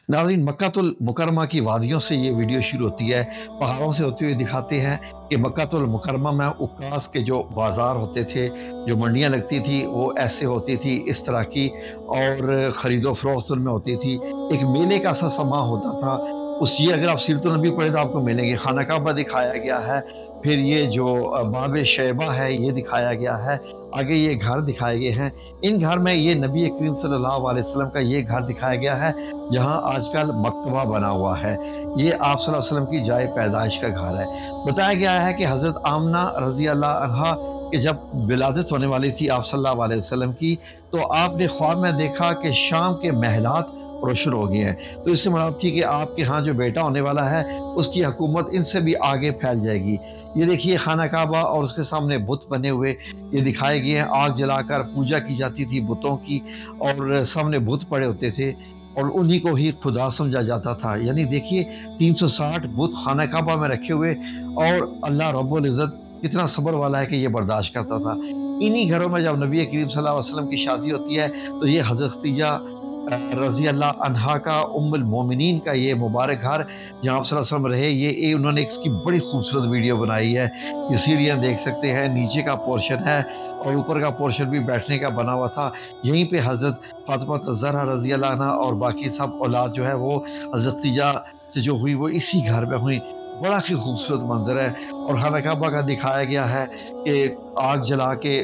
नाज़रीन, मक्कातुल मुकरमा की वादियों से ये वीडियो शुरू होती है। पहाड़ों से होते हुए दिखाते हैं कि मक्कातुल मुकरमा में उक्कास के जो बाज़ार होते थे, जो मंडियाँ लगती थी, वो ऐसे होती थी, इस तरह की, और ख़रीदो फ़रोख्त उनमें होती थी। एक मेले का सा समा होता था। उस ये अगर आप सीरतुन नबी पढ़ें तो आपको मिलेंगे। खाना काबा दिखाया गया है, फिर ये जो बाब शैबा है ये दिखाया गया है, आगे ये घर दिखाए गए हैं। इन घर में ये नबी करीम सल्लल्लाहु अलैहि वसल्लम का ये घर दिखाया गया है जहाँ आजकल मकतबा बना हुआ है। ये आप सल्लल्लाहु अलैहि वसल्लम की जाए पैदाइश का घर है। बताया गया है कि हज़रत आमना रज़ी अल्लाह अन्हा कि जब विलादत होने वाली थी आप सल्लल्लाहु अलैहि वसल्लम की, तो आपने ख्वाब में देखा कि शाम के महलात रोशन हो गए हैं। तो इससे मुराद थी कि आपके यहाँ जो बेटा होने वाला है उसकी हुकूमत इनसे भी आगे फैल जाएगी। ये देखिए खाना काबा और उसके सामने बुत बने हुए ये दिखाए गए हैं। आग जलाकर पूजा की जाती थी बुतों की, और सामने बुत पड़े होते थे और उन्हीं को ही खुदा समझा जाता था। यानी देखिए 360 बुत खाना काबा में रखे हुए, और अल्लाह रब्बुल इज़्ज़त कितना सब्र वाला है कि ये बर्दाश्त करता था। इन्हीं घरों में जब नबी करीम सल्लल्लाहु अलैहि वसल्लम की शादी होती है तो ये हज़रत खदीजा रज़ी अल्लाह अन्हा का उम्मुल मोमिनीन का ये मुबारक घर जहाँ आप सल्लल्लाहु अलैहि वसल्लम रहे, ये उन्होंने इसकी बड़ी खूबसूरत वीडियो बनाई है। ये सीढ़ियाँ देख सकते हैं, नीचे का पोर्शन है और ऊपर का पोर्शन भी बैठने का बना हुआ था। यहीं पे हज़रत फ़ातिमा ज़हरा रज़ी अल्लाह अन्हा और बाकी सब औलाद जो है वो हज़रत खदीजा से जो हुई वो इसी घर में हुई। बड़ा ही खूबसूरत मंज़र है, और खाना काबा का दिखाया गया है कि आग जला के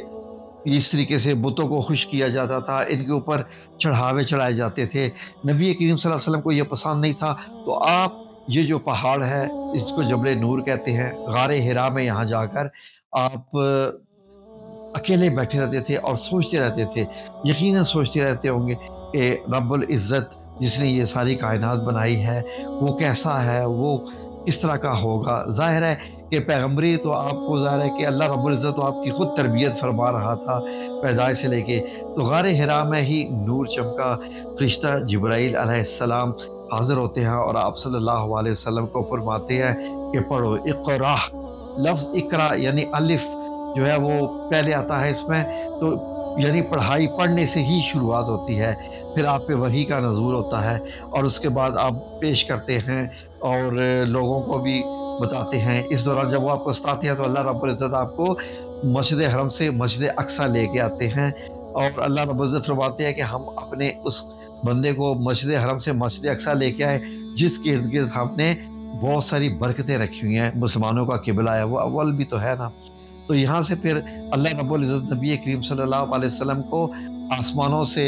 इस तरीके से बुतों को खुश किया जाता था, इनके ऊपर चढ़ावे चढ़ाए जाते थे। नबी करीम सल्लल्लाहु अलैहि वसल्लम को ये पसंद नहीं था, तो आप ये जो पहाड़ है इसको जबल नूर कहते हैं। गारे हिरा में यहाँ जाकर आप अकेले बैठे रहते थे और सोचते रहते थे। यकीनन सोचते रहते होंगे कि रब्बुल इज़्ज़त जिसने ये सारी कायनात बनाई है वो कैसा है, वो किस तरह का होगा। ज़ाहिर है कि पैगम्बरी तो आपको ज़ाहिर है कि अल्लाह रब्बुल इज़्ज़त तो आपकी ख़ुद तरबियत फरमा रहा था पैदाइश से लेके। तो गारे हिरा में ही नूर चमका, फ़रिश्ता जिब्राईल अलैहिस्सलाम हाज़िर होते हैं और आप सल्लल्लाहु अलैहि वसल्लम को फरमाते हैं कि पढ़ो इक़रा। लफ्ज़ इक़रा यानी अलिफ़ जो है वो पहले आता है इसमें, तो यानी पढ़ाई पढ़ने से ही शुरुआत होती है। फिर आप पे वही का नज़ूल होता है और उसके बाद आप पेश करते हैं और लोगों को भी बताते हैं। इस दौरान जब वो आपको सताते हैं तो अल्लाह रब्बुल इज़्ज़त आपको मस्जिद हरम से मस्जिद अक्सा लेके आते हैं, और अल्लाह रब्बुल इज़्ज़त फरमाते हैं कि हम अपने उस बंदे को मस्जिद हरम से मस्जिद अक्सा लेके आए जिसके इर्द-गिर्द हमने बहुत सारी बरकतें रखी हुई हैं। मुसलमानों का किबला है, वो अव्वल भी तो है ना। तो यहाँ से फिर अल्लाह रब्बुल इज़्ज़त नबी करीम सल्लल्लाहु अलैहि वसल्लम को आसमानों से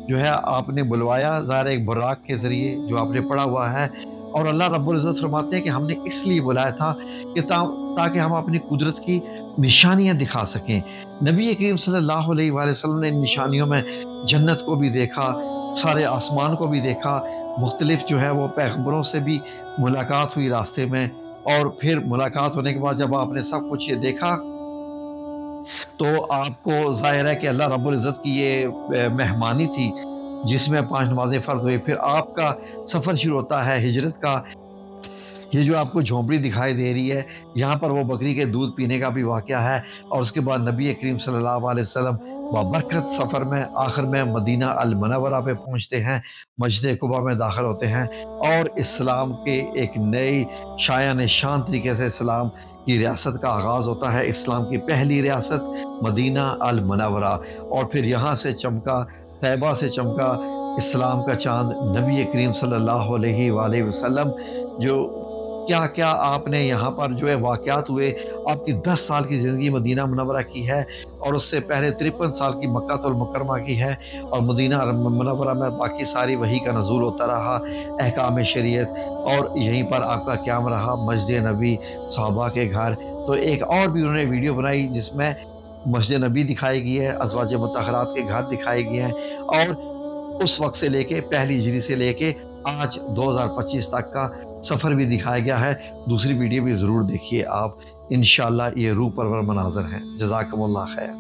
जो है आपने बुलवाया, ज़ाहिर एक बुर्राक के ज़रिए जो आपने पढ़ा हुआ है, और अल्लाह रब्बुल इज़्ज़त फरमाते हैं कि हमने इसलिए बुलाया था कि ताकि हम अपनी कुदरत की निशानियाँ दिखा सकें। नबी करीम सल्लल्लाहु अलैहि वसल्लम ने इन निशानियों में जन्नत को भी देखा, सारे आसमान को भी देखा, मुख्तलिफ जो है वो पैगम्बरों से भी मुलाकात हुई रास्ते में, और फिर मुलाकात होने के बाद जब आपने सब कुछ ये देखा तो आपको ज़ाहिर है कि अल्लाह रब्बुल इज़्ज़त की ये मेहमानी थी जिसमें 5 नमाज़ें फ़र्ज़ हुई। फिर आपका सफ़र शुरू होता है हिजरत का। ये जो आपको झोंपड़ी दिखाई दे रही है, यहाँ पर वो बकरी के दूध पीने का भी वाक़या है, और उसके बाद नबी करीम सल्लल्लाहु अलैहि वसल्लम बाबरकत सफ़र में आखिर में मदीना अल मुनव्वरा पे पहुँचते हैं, मस्जिद कुबा में दाखिल होते हैं, और इस्लाम के एक नई शायान शान तरीके से इस्लाम की रियासत का आगाज़ होता है। इस्लाम की पहली रियासत मदीना अल मुनव्वरा, और फिर यहाँ से चमका, तैयबा से चमका इस्लाम का चाँद नबी करीम सल्लल्लाहु अलैहि वसल्लम। जो क्या-क्या आपने यहाँ पर जो है वाक़यात हुए, आपकी 10 साल की ज़िंदगी मदीना मुनव्वरा की है, और उससे पहले 53 साल की मक्कातुल मुकरमा की है, और मदीना मुनव्वरा में बाकी सारी वही का नज़ूल होता रहा, अहकाम शरीयत, और यहीं पर आपका क़याम रहा मस्जिद नबी, सहाबा के घर। तो एक और भी उन्होंने वीडियो बनाई जिसमें मस्जिद नबी दिखाई गई है, अज़वाज मुतहहरात के घर दिखाए गए हैं, और उस वक़्त से लेके पहली हिजरी से लेके आज 2025 तक का सफ़र भी दिखाया गया है। दूसरी वीडियो भी ज़रूर देखिए आप, इंशाअल्लाह ये रूह परवर मनाज़र हैं। जज़ाकमुल्लाह खैर।